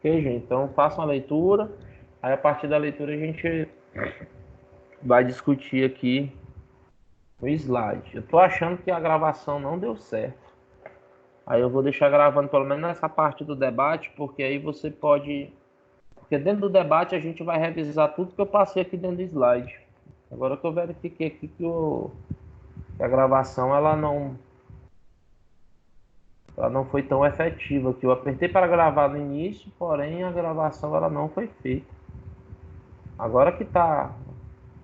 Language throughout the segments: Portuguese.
Ok, gente? Então faça uma leitura, aí a partir da leitura a gente vai discutir aqui o slide. Eu tô achando que a gravação não deu certo. Aí eu vou deixar gravando pelo menos nessa parte do debate, porque aí você pode. Porque dentro do debate a gente vai revisar tudo que eu passei aqui dentro do slide. Agora que eu verifiquei aqui que a gravação ela não foi tão efetiva, que eu apertei para gravar no início, porém a gravação ela não foi feita. Agora que tá,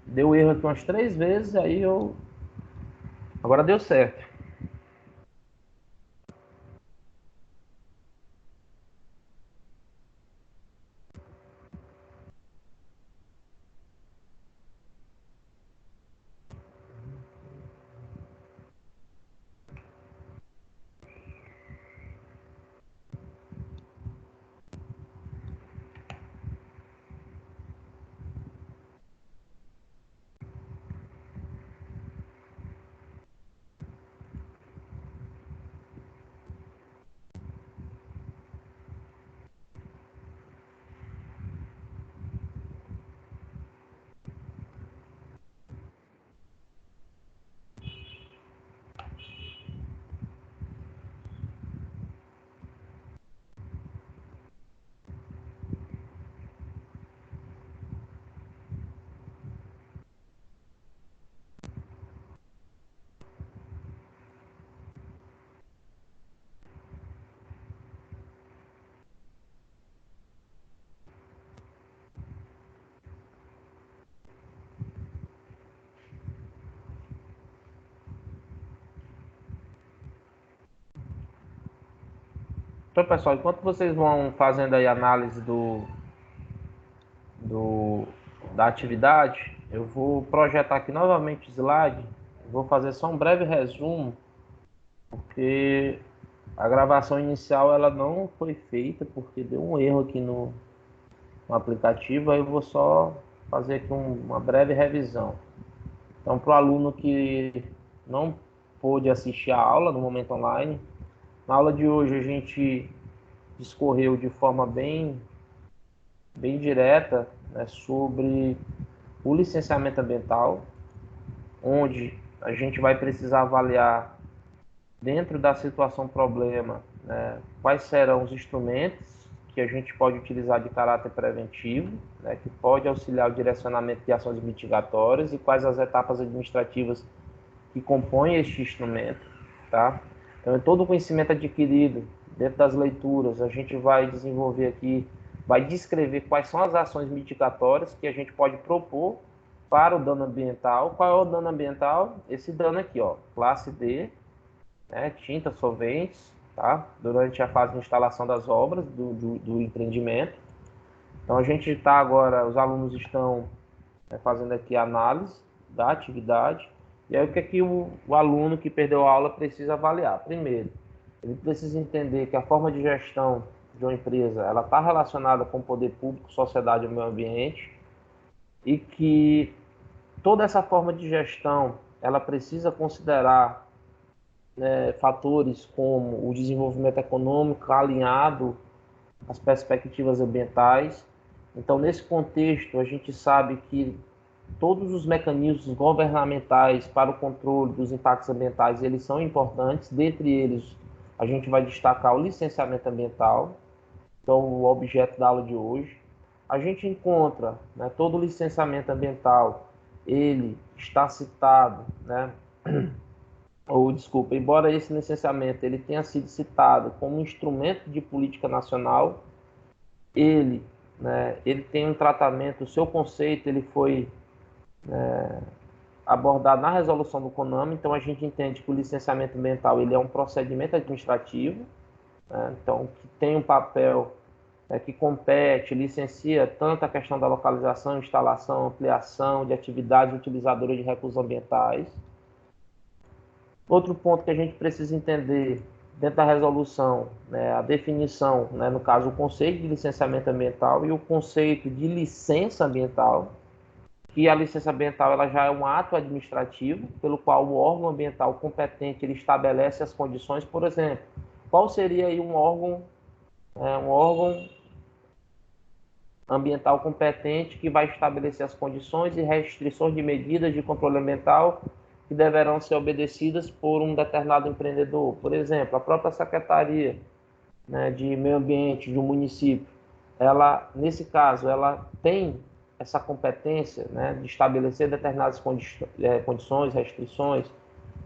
deu erro aqui umas 3 vezes, aí eu, agora deu certo. Então, pessoal, enquanto vocês vão fazendo aí a análise do, da atividade, eu vou projetar aqui novamente o slide. Vou fazer só um breve resumo, porque a gravação inicial ela não foi feita, porque deu um erro aqui no aplicativo. Aí eu vou só fazer aqui uma breve revisão. Então, para o aluno que não pôde assistir a aula no momento online, na aula de hoje a gente discorreu de forma bem direta, né, sobre o licenciamento ambiental, onde a gente vai precisar avaliar, dentro da situação problema, né, quais serão os instrumentos que a gente pode utilizar de caráter preventivo, né, que pode auxiliar o direcionamento de ações mitigatórias, e quais as etapas administrativas que compõem este instrumento, tá? Então, todo o conhecimento adquirido dentro das leituras, a gente vai desenvolver aqui, vai descrever quais são as ações mitigatórias que a gente pode propor para o dano ambiental. Qual é o dano ambiental? Esse dano aqui, ó, classe D, né, tinta, solventes, tá? Durante a fase de instalação das obras do empreendimento. Então, a gente está agora, os alunos estão, né, fazendo aqui a análise da atividade. E aí, o que é que o aluno que perdeu a aula precisa avaliar? Primeiro, ele precisa entender que a forma de gestão de uma empresa ela está relacionada com o poder público, sociedade e meio ambiente, e que toda essa forma de gestão ela precisa considerar, né, fatores como o desenvolvimento econômico alinhado às perspectivas ambientais. Então, nesse contexto, a gente sabe que todos os mecanismos governamentais para o controle dos impactos ambientais eles são importantes. Dentre eles, a gente vai destacar o licenciamento ambiental, então o objeto da aula de hoje. A gente encontra, né, todo o licenciamento ambiental, ele está citado, né, ou desculpa, embora esse licenciamento ele tenha sido citado como instrumento de política nacional, ele, né, ele tem um tratamento, o seu conceito ele foi abordado na resolução do CONAMA. Então a gente entende que o licenciamento ambiental ele é um procedimento administrativo, né, então que tem um papel, né, que compete, licencia tanto a questão da localização, instalação, ampliação de atividades utilizadoras de recursos ambientais. Outro ponto que a gente precisa entender dentro da resolução, né, a definição, né, no caso o conceito de licenciamento ambiental e o conceito de licença ambiental, que a licença ambiental ela já é um ato administrativo pelo qual o órgão ambiental competente ele estabelece as condições. Por exemplo, qual seria aí um órgão ambiental competente que vai estabelecer as condições e restrições de medidas de controle ambiental que deverão ser obedecidas por um determinado empreendedor. Por exemplo, a própria Secretaria, né, de Meio Ambiente de um município, ela, nesse caso, ela tem essa competência, né, de estabelecer determinadas condições, restrições.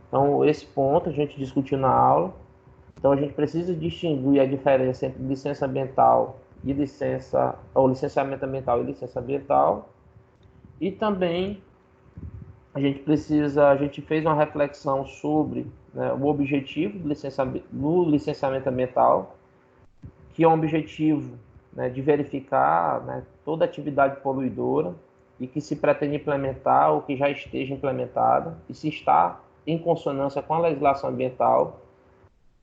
Então, esse ponto a gente discutiu na aula. Então, a gente precisa distinguir a diferença entre licença ambiental e licença, ou licenciamento ambiental e licença ambiental. E também a gente fez uma reflexão sobre, né, o objetivo do licenciamento ambiental, que é um objetivo, né, de verificar, né, toda atividade poluidora e que se pretende implementar ou que já esteja implementada e se está em consonância com a legislação ambiental.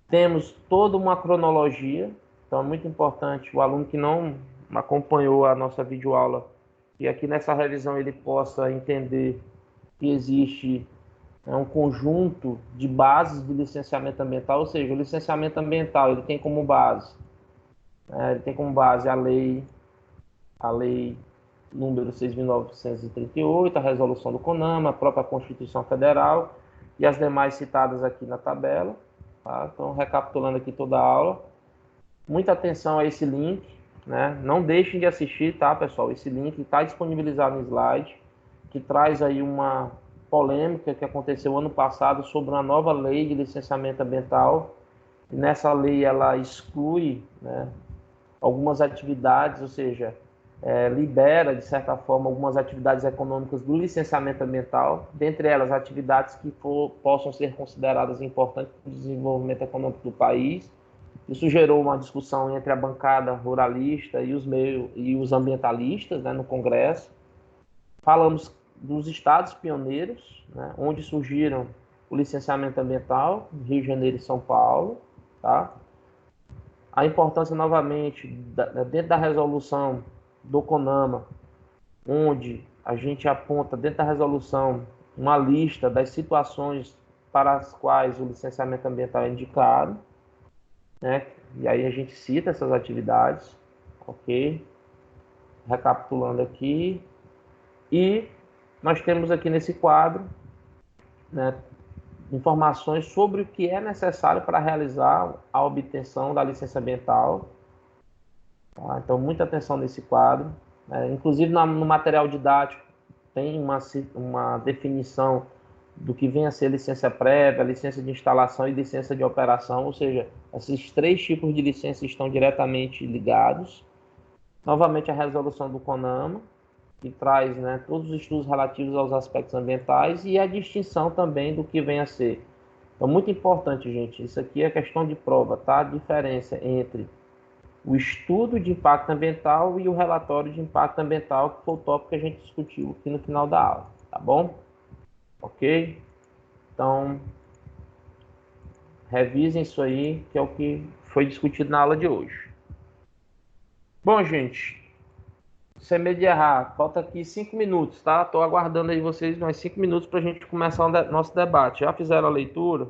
Temos toda uma cronologia, então é muito importante o aluno que não acompanhou a nossa videoaula e aqui nessa revisão ele possa entender que existe, né, um conjunto de bases do licenciamento ambiental, ou seja, o licenciamento ambiental ele tem como base, né, ele tem como base a lei número 6.938, a resolução do CONAMA, a própria Constituição Federal e as demais citadas aqui na tabela. Tá? Então, recapitulando aqui toda a aula, muita atenção a esse link, né? Não deixem de assistir, tá, pessoal? Esse link está disponibilizado no slide, que traz aí uma polêmica que aconteceu ano passado sobre uma nova lei de licenciamento ambiental. E nessa lei ela exclui, né, algumas atividades, ou seja, libera, de certa forma, algumas atividades econômicas do licenciamento ambiental, dentre elas atividades que possam ser consideradas importantes para o desenvolvimento econômico do país. Isso gerou uma discussão entre a bancada ruralista e os ambientalistas, né, no Congresso. Falamos dos estados pioneiros, né, onde surgiram o licenciamento ambiental, Rio de Janeiro e São Paulo, tá? A importância, novamente, dentro da resolução do CONAMA, onde a gente aponta dentro da resolução uma lista das situações para as quais o licenciamento ambiental é indicado, né? E aí a gente cita essas atividades, ok? Recapitulando aqui. E nós temos aqui nesse quadro, né, informações sobre o que é necessário para realizar a obtenção da licença ambiental. Tá? Então, muita atenção nesse quadro. Inclusive, no material didático, tem uma definição do que vem a ser licença prévia, licença de instalação e licença de operação, ou seja, esses três tipos de licença estão diretamente ligados. Novamente, a resolução do CONAMA, que traz, né, todos os estudos relativos aos aspectos ambientais e a distinção também do que vem a ser. Então, muito importante, gente, isso aqui é questão de prova, tá? A diferença entre o estudo de impacto ambiental e o relatório de impacto ambiental, que foi o tópico que a gente discutiu aqui no final da aula, tá bom? Ok? Então, revisem isso aí, que é o que foi discutido na aula de hoje. Bom, gente, sem medo de errar, falta aqui 5 minutos, tá? Estou aguardando aí vocês mais 5 minutos para a gente começar o nosso debate. Já fizeram a leitura?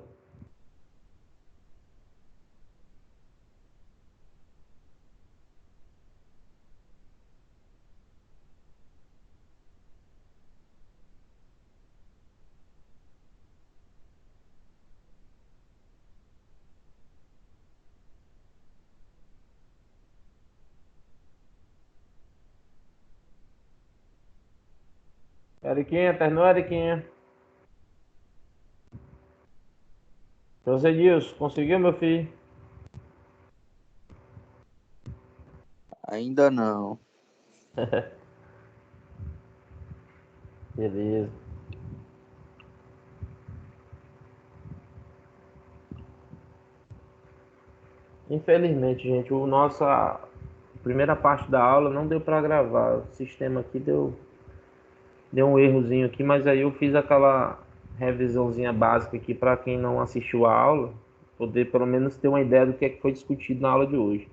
Eriquinha, terminou, Eriquinha? José Edilson, conseguiu, meu filho? Ainda não. Beleza. Infelizmente, gente, nossa primeira parte da aula não deu para gravar. O sistema aqui deu um errozinho aqui, mas aí eu fiz aquela revisãozinha básica aqui para quem não assistiu a aula, poder pelo menos ter uma ideia do que é que foi discutido na aula de hoje.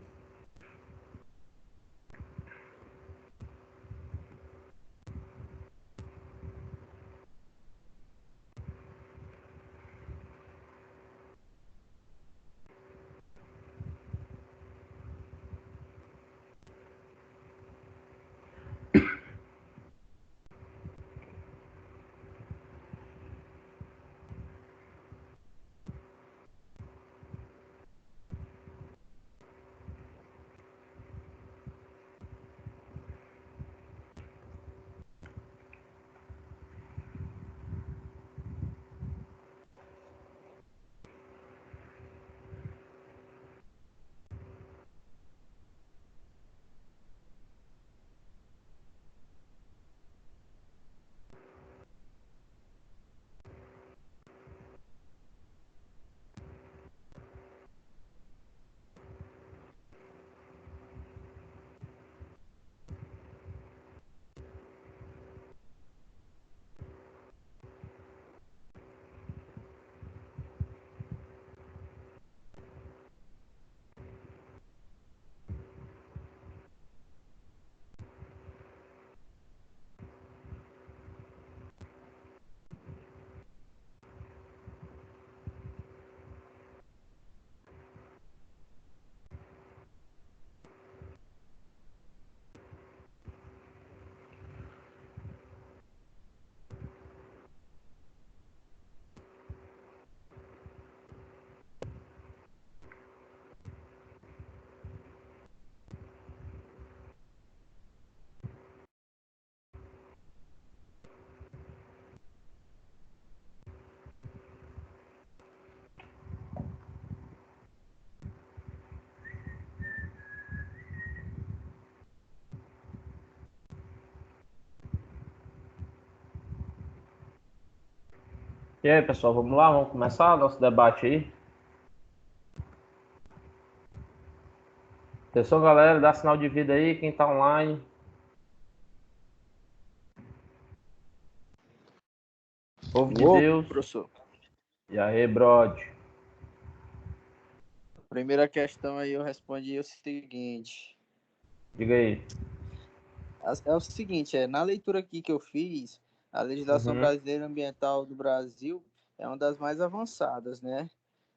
E aí, pessoal, vamos lá? Vamos começar o nosso debate aí. Atenção, galera, dá sinal de vida aí, quem tá online. Povo de Ô, Deus. professor. E aí, brode? Primeira questão aí eu respondi o seguinte. Diga aí. É o seguinte, na leitura aqui que eu fiz, a legislação brasileira ambiental do Brasil é uma das mais avançadas, né?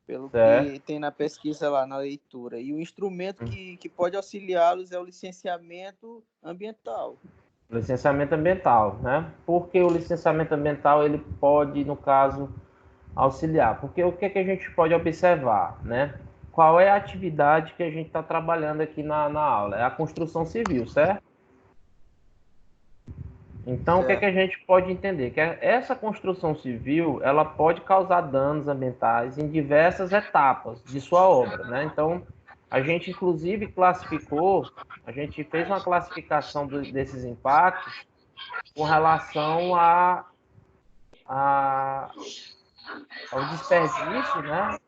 Pelo Certo. que tem na pesquisa lá, na leitura. E o instrumento que pode auxiliá-los é o licenciamento ambiental. Licenciamento ambiental, né? Porque o licenciamento ambiental, ele pode, no caso, auxiliar. Porque o que é que a gente pode observar, né? Qual é a atividade que a gente está trabalhando aqui na aula? É a construção civil, certo? Então, o que é que a gente pode entender? Que essa construção civil, ela pode causar danos ambientais em diversas etapas de sua obra, né? Então, a gente, inclusive, classificou, a gente fez uma classificação desses impactos com relação ao desperdício, né?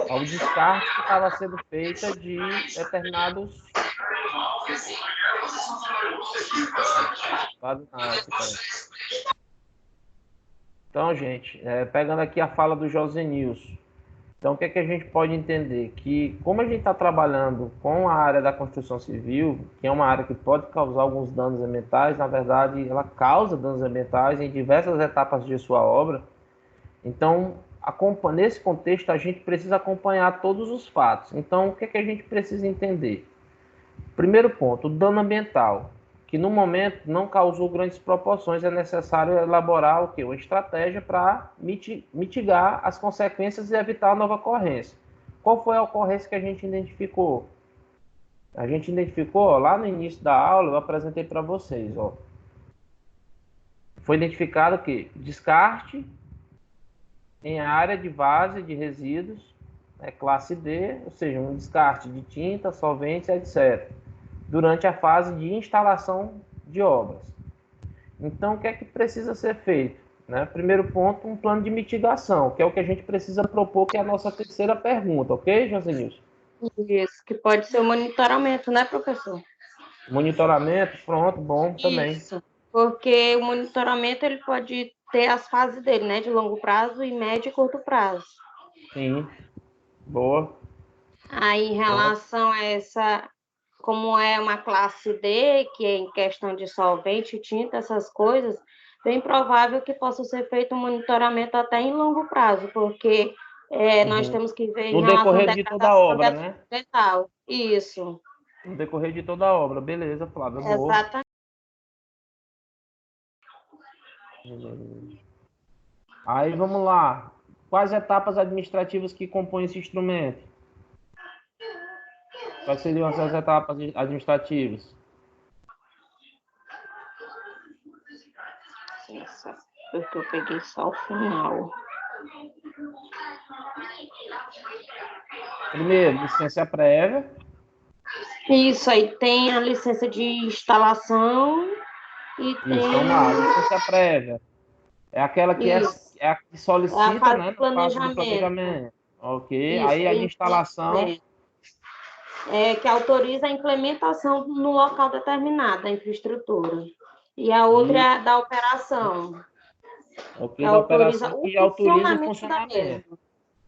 Ao descarte que estava sendo feita de determinados... Então, gente, pegando aqui a fala do José Nilson, então o que é que a gente pode entender? Que como a gente está trabalhando com a área da construção civil, que é uma área que pode causar alguns danos ambientais, na verdade ela causa danos ambientais em diversas etapas de sua obra, então nesse contexto a gente precisa acompanhar todos os fatos. Então o que é que a gente precisa entender? Primeiro ponto, o dano ambiental, que no momento não causou grandes proporções, é necessário elaborar o quê? Uma estratégia para mitigar as consequências e evitar a nova ocorrência. Qual foi a ocorrência que a gente identificou? A gente identificou, lá no início da aula, eu apresentei para vocês, ó. Foi identificado que descarte em área de base de resíduos, classe D, ou seja, um descarte de tinta, solventes, etc., durante a fase de instalação de obras. Então, o que é que precisa ser feito? Né? Primeiro ponto, um plano de mitigação, que é o que a gente precisa propor, que é a nossa terceira pergunta, ok, Josenilson? Isso, que pode ser o monitoramento, né, professor? Monitoramento, pronto, bom também. Isso, porque o monitoramento ele pode ter as fases dele, né, de longo prazo e médio e curto prazo. Sim, boa. Aí, em relação a essa, como é uma classe D, que é em questão de solvente, tinta, essas coisas, bem provável que possa ser feito um monitoramento até em longo prazo, porque nós temos que ver em No relação à decorrer de toda a degradação obra, né? ambiental. Isso. No decorrer de toda a obra, beleza, Flávia, boa. Exatamente. Aí vamos lá. Quais etapas administrativas que compõem esse instrumento? Quais seriam essas etapas administrativas? Nossa, porque eu peguei só o final. Primeiro, licença prévia. Isso, aí tem a licença de instalação e tem... Isso, vamos lá, licença prévia. É aquela que é a que solicita, fase né, do no caso do planejamento. planejamento. Ok, Isso, aí a de instalação. Que autoriza a implementação no local determinado da infraestrutura. E a outra é a da operação. Ok, Que da autoriza operação o que autoriza o funcionamento da mesma.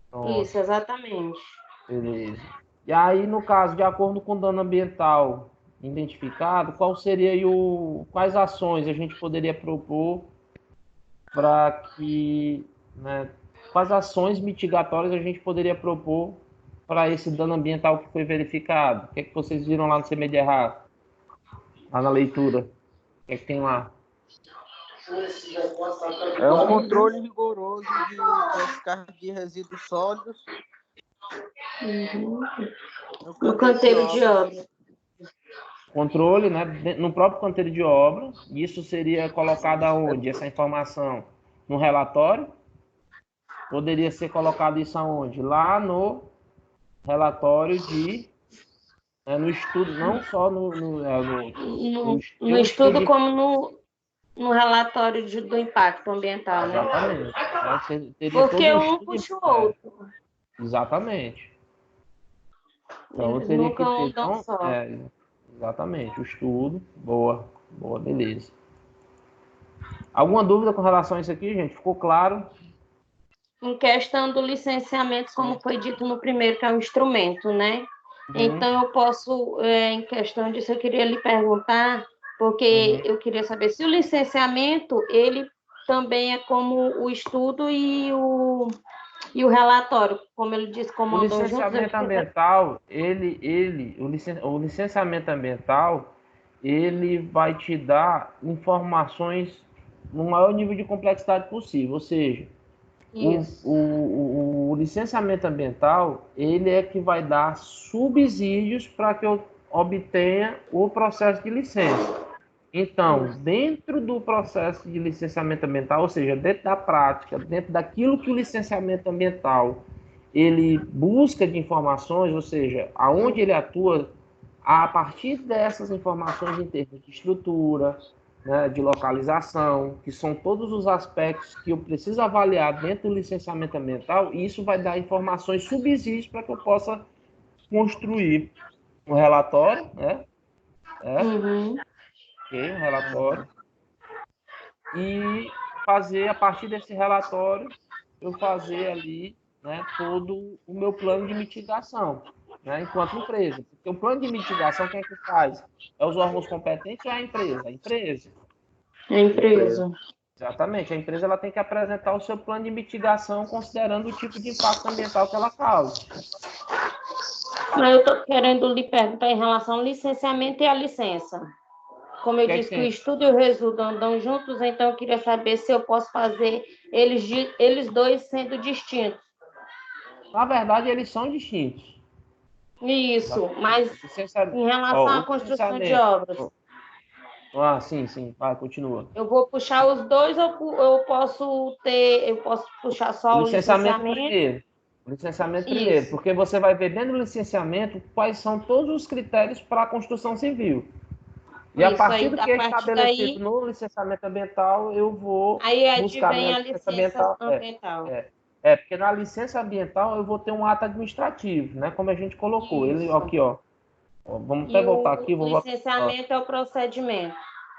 Pronto, Isso, exatamente. beleza. E aí, no caso, de acordo com o dano ambiental identificado, qual seria aí quais ações a gente poderia propor para que, né, quais ações mitigatórias a gente poderia propor para esse dano ambiental que foi verificado? O que é que vocês viram lá no CMDR, lá na leitura? O que é que tem lá? É um controle rigoroso de descarte de resíduos sólidos no canteiro de obra. Controle, né, no próprio canteiro de obra. Isso seria colocado aonde, essa informação? No relatório? Poderia ser colocado isso aonde? Lá no relatório no estudo, não só no estudo, como no relatório do impacto ambiental, né? Exatamente. Teria Porque todo um puxa o outro. Exatamente. Então, eu Eles teria que nunca ter, andam então, só. exatamente, o estudo. Boa, boa, beleza. Alguma dúvida com relação a isso aqui, gente? Ficou claro? Em questão do licenciamento, como foi dito no primeiro, que é um instrumento, né? Então, eu posso, em questão disso, eu queria lhe perguntar, porque eu queria saber se o licenciamento, ele também é como o estudo e o relatório, como ele disse, como O andam juntos. licenciamento ambiental, o licenciamento ambiental, ele vai te dar informações no maior nível de complexidade possível, ou seja, Isso. o licenciamento ambiental, ele é que vai dar subsídios para que eu obtenha o processo de licença. Então, dentro do processo de licenciamento ambiental, ou seja, dentro da prática, dentro daquilo que o licenciamento ambiental ele busca de informações, ou seja, aonde ele atua, a partir dessas informações em termos de estrutura, né, de localização, que são todos os aspectos que eu preciso avaliar dentro do licenciamento ambiental, e isso vai dar informações subsídios para que eu possa construir um relatório, né? Um relatório, e fazer, a partir desse relatório, eu fazer ali, né, todo o meu plano de mitigação, né, enquanto empresa. Porque o plano de mitigação, quem é que faz? É os órgãos competentes ou é a empresa? A empresa. A empresa. Exatamente. A empresa ela tem que apresentar o seu plano de mitigação considerando o tipo de impacto ambiental que ela causa. Mas eu estou querendo lhe perguntar em relação ao licenciamento e à licença. Como eu disse que o estudo e o resultado andam juntos, então eu queria saber se eu posso fazer eles dois sendo distintos. Na verdade, eles são distintos. Isso, mas em relação à construção de obras. Sim, vai, continua. Eu vou puxar os dois ou eu posso puxar só o licenciamento? O licenciamento primeiro, porque você vai ver dentro do licenciamento quais são todos os critérios para a construção civil. E a partir do que é estabelecido no licenciamento ambiental, eu vou buscar minha licença ambiental. Porque na licença ambiental eu vou ter um ato administrativo, né? Como a gente colocou. Ele aqui, ó. Vamos até voltar aqui. O licenciamento é o procedimento.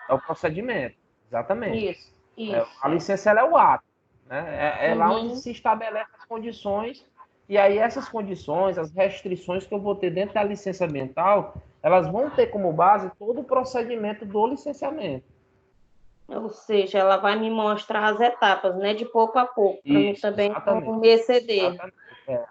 É o procedimento, exatamente. Isso. A licença ela é o ato, né? É lá onde se estabelece as condições, e aí essas condições, as restrições que eu vou ter dentro da licença ambiental, elas vão ter como base todo o procedimento do licenciamento. Ou seja, ela vai me mostrar as etapas, né? De pouco a pouco, para mim também não me exceder.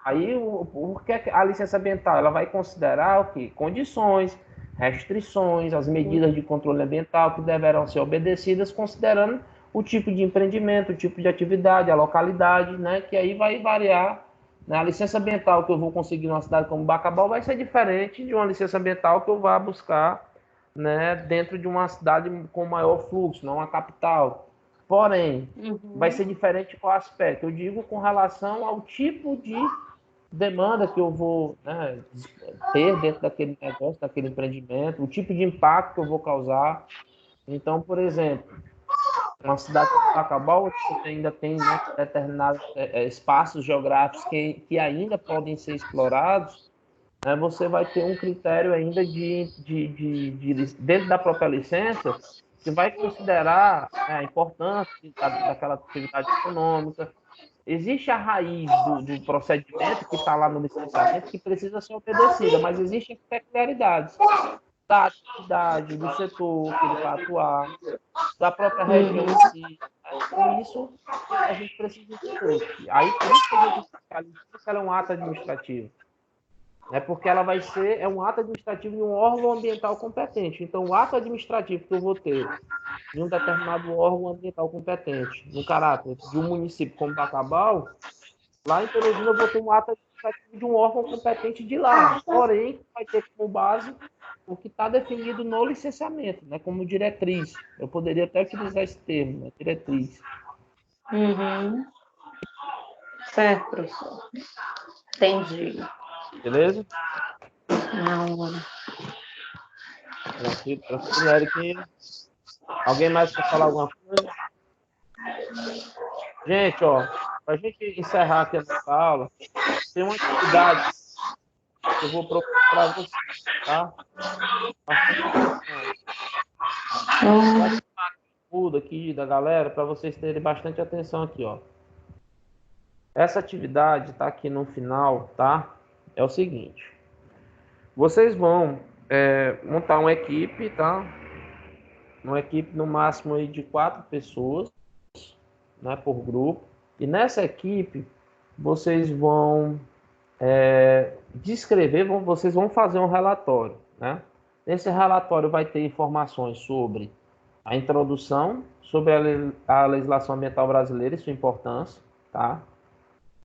Aí, o que é a licença ambiental? Ela vai considerar o quê? Condições, restrições, as medidas de controle ambiental que deverão ser obedecidas, considerando o tipo de empreendimento, o tipo de atividade, a localidade, né? Que aí vai variar. Né? A licença ambiental que eu vou conseguir numa cidade como Bacabal vai ser diferente de uma licença ambiental que eu vá buscar, né, dentro de uma cidade com maior fluxo, não uma capital. Porém, vai ser diferente qual aspecto? Eu digo com relação ao tipo de demanda que eu vou, né, ter dentro daquele negócio, daquele empreendimento, o tipo de impacto que eu vou causar. Então, por exemplo, uma cidade como Bacabal, você ainda tem, né, determinados espaços geográficos que ainda podem ser explorados, né, você vai ter um critério ainda dentro da própria licença, que vai considerar, né, a importância daquela atividade econômica. Existe a raiz do procedimento que está lá no licenciamento que precisa ser obedecida, mas existem peculiaridades da atividade, do setor que ele vai atuar, da própria região em si. Então, isso a gente precisa entender. Aí, por isso que a gente diz que a licença é um ato administrativo. Porque ela vai ser um ato administrativo de um órgão ambiental competente. Então, o ato administrativo que eu vou ter em um determinado órgão ambiental competente, no caráter de um município como Bacabal, lá em Teresina eu vou ter um ato administrativo de um órgão competente de lá. Porém, vai ter como base o que está definido no licenciamento, né, como diretriz. Eu poderia até utilizar esse termo, né, diretriz. Certo, professor. Entendi. Beleza? Não. Tranquilo, Eric. Alguém mais quer falar alguma coisa? Gente, ó, para a gente encerrar aqui essa aula, tem uma atividade que eu vou propor para vocês, tá? Bastante atenção. Muda aqui da galera para vocês terem bastante atenção aqui, ó. Essa atividade tá aqui no final, tá? É o seguinte: vocês vão montar uma equipe, tá? Uma equipe no máximo aí de 4 pessoas, né, por grupo. E nessa equipe vocês vão descrever, vocês vão fazer um relatório, né? Nesse relatório vai ter informações sobre a introdução, sobre a legislação ambiental brasileira e sua importância, tá?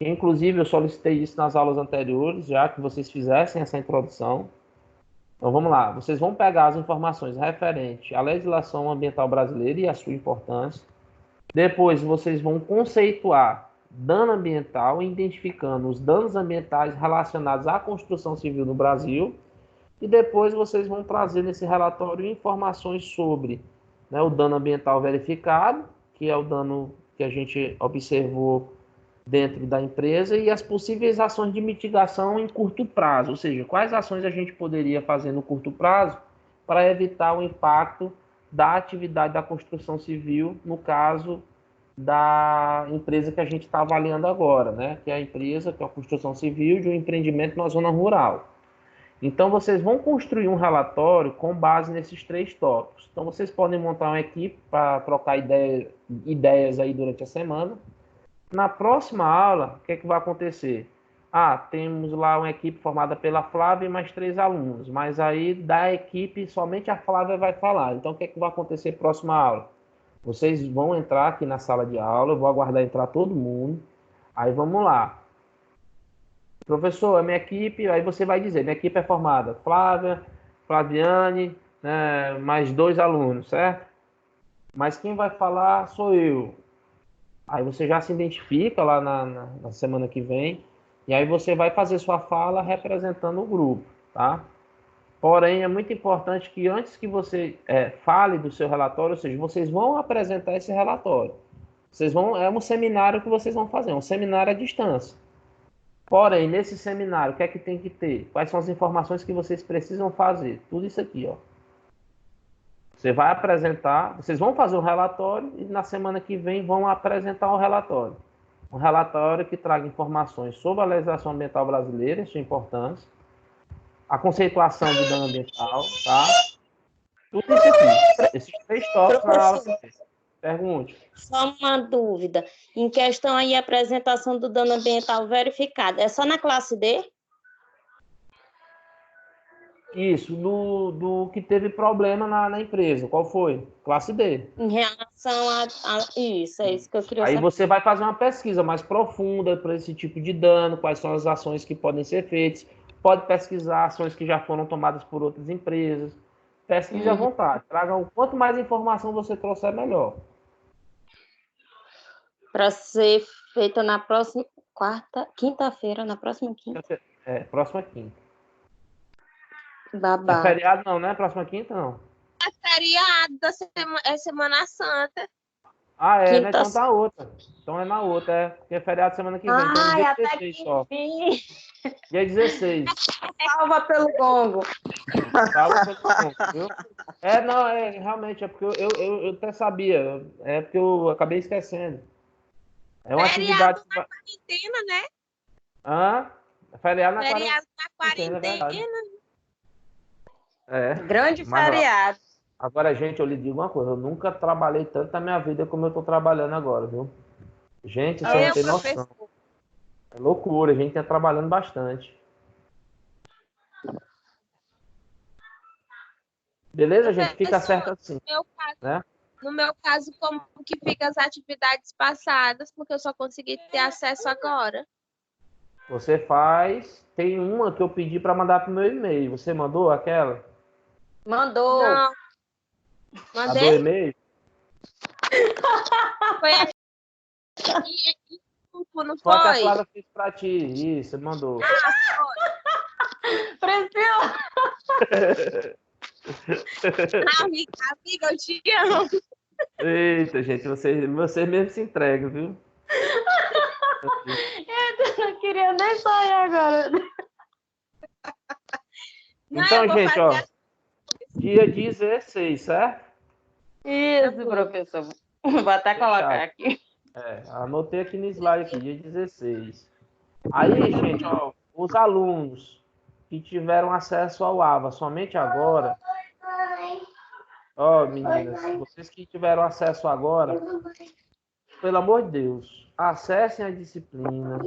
Inclusive, eu solicitei isso nas aulas anteriores, já que vocês fizessem essa introdução. Então, vamos lá. Vocês vão pegar as informações referentes à legislação ambiental brasileira e a sua importância. Depois, vocês vão conceituar dano ambiental, identificando os danos ambientais relacionados à construção civil no Brasil. E depois, vocês vão trazer nesse relatório informações sobre, né, o dano ambiental verificado, que é o dano que a gente observou dentro da empresa, e as possíveis ações de mitigação em curto prazo, ou seja, quais ações a gente poderia fazer no curto prazo para evitar o impacto da atividade da construção civil, no caso da empresa que a gente está avaliando agora, né? Que é a empresa, que é a construção civil de um empreendimento na zona rural. Então, vocês vão construir um relatório com base nesses 3 tópicos. Então, vocês podem montar uma equipe para trocar ideias aí durante a semana. Na próxima aula, o que é que vai acontecer? Temos lá uma equipe formada pela Flávia e mais 3 alunos, mas aí da equipe somente a Flávia vai falar. Então, o que é que vai acontecer na próxima aula? Vocês vão entrar aqui na sala de aula, eu vou aguardar entrar todo mundo. Aí vamos lá. Professor, a minha equipe, aí você vai dizer, minha equipe é formada Flávia, Flaviane, né, mais 2 alunos, certo? Mas quem vai falar sou eu. Aí você já se identifica lá na semana que vem, e aí você vai fazer sua fala representando o grupo, tá? Porém, é muito importante que antes que você fale do seu relatório, ou seja, vocês vão apresentar esse relatório. É um seminário que vocês vão fazer, um seminário à distância. Porém, nesse seminário, o que é que tem que ter? Quais são as informações que vocês precisam fazer? Tudo isso aqui, ó. Você vai apresentar, vocês vão fazer um relatório e na semana que vem vão apresentar o relatório. Um relatório que traga informações sobre a legislação ambiental brasileira e sua importância, a conceituação de dano ambiental, tá? Tudo isso aqui. Esses 3 tópicos na aula. Pergunte. Só uma dúvida. Em questão aí, a apresentação do dano ambiental verificado, é só na classe D? Isso, do que teve problema na empresa. Qual foi? Classe D. Em relação a isso, é isso que eu queria Aí saber. você vai fazer uma pesquisa mais profunda para esse tipo de dano, quais são as ações que podem ser feitas. Pode pesquisar ações que já foram tomadas por outras empresas. Pesquise à vontade. Traga quanto mais informação você trouxer, melhor. Para ser feita na próxima quinta-feira, na próxima quinta. Próxima quinta. Babá. É feriado não, né? Próxima quinta não. É feriado da Semana Santa. Né? Então tá outra. Então é na outra, porque é feriado semana que vem. Então dia 16 só. Dia 16. Salva pelo gongo. Salva pelo gongo, viu? Realmente, é porque eu até sabia. É porque eu acabei esquecendo. É uma feriado atividade. Na quarentena, né? Feriado na quarentena. Grande feriado. Agora, gente, eu lhe digo uma coisa. Eu nunca trabalhei tanto na minha vida como eu estou trabalhando agora, viu? Gente, você não tem noção. É loucura. A gente está trabalhando bastante. Beleza, gente? Fica certo assim. No meu caso, como que fica as atividades passadas? Porque eu só consegui ter acesso agora. Você faz... Tem uma que eu pedi para mandar para o meu e-mail. Você mandou aquela? Mandou. Não. Mandei? A do e-mail? Foi a... não Foi a que a foi? Clara fez para ti. Isso, mandou. Priscila! Amiga, eu te amo. Eita, gente, você mesmo se entrega, viu? Eu não queria nem sair agora. Não, Então, eu vou gente, ó, fazer dia 16, certo? Isso, professor. Vou até colocar aqui. Anotei aqui no slide aqui, dia 16. Aí, gente, ó, os alunos que tiveram acesso ao AVA somente agora, ó, meninas, vocês que tiveram acesso agora, pelo amor de Deus, acessem a disciplina,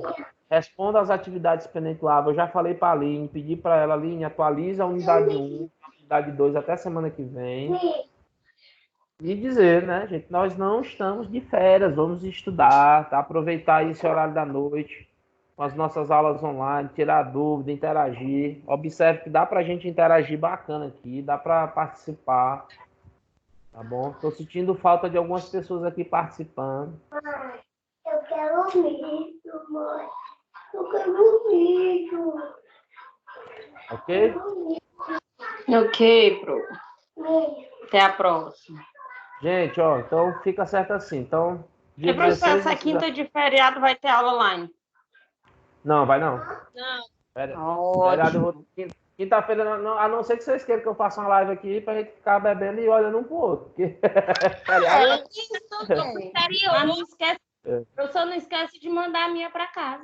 respondam às atividades pendentes do AVA. Eu já falei para a Aline, pedi para ela, Aline, atualiza a unidade 1, a unidade 2 até semana que vem. E dizer, né, gente, nós não estamos de férias, vamos estudar, tá? Aproveitar esse horário da noite com as nossas aulas online, tirar dúvida, interagir. Observe que dá para a gente interagir bacana aqui, dá para participar, tá bom? Estou sentindo falta de algumas pessoas aqui participando. Eu quero vídeo, mãe. Eu quero vídeo. Ok? Ok, pro. Até a próxima. Gente, ó, então fica certo assim. Então, dia E, professor, 16... essa quinta de feriado vai ter aula online? Não, vai não. Não. Feriado, eu vou... Quinta-feira, a não ser que vocês queiram que eu faça uma live aqui pra gente ficar bebendo e olhando um pro outro. Porque feriado... Mas não esquece, professor, não esquece de mandar a minha para casa.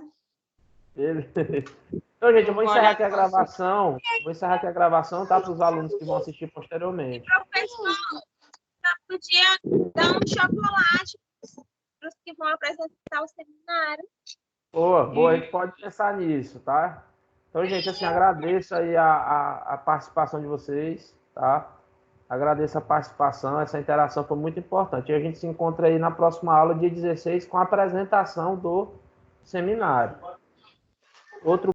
Então, gente, eu vou encerrar aqui a gravação. Vou encerrar aqui a gravação, tá? Para os alunos que vão assistir posteriormente. Professor, podia dar um chocolate para os que vão apresentar o seminário. Boa, a gente pode pensar nisso, tá? Então, gente, assim, agradeço aí a participação de vocês, tá? Agradeço a participação, essa interação foi muito importante. E a gente se encontra aí na próxima aula, dia 16, com a apresentação do seminário. Outro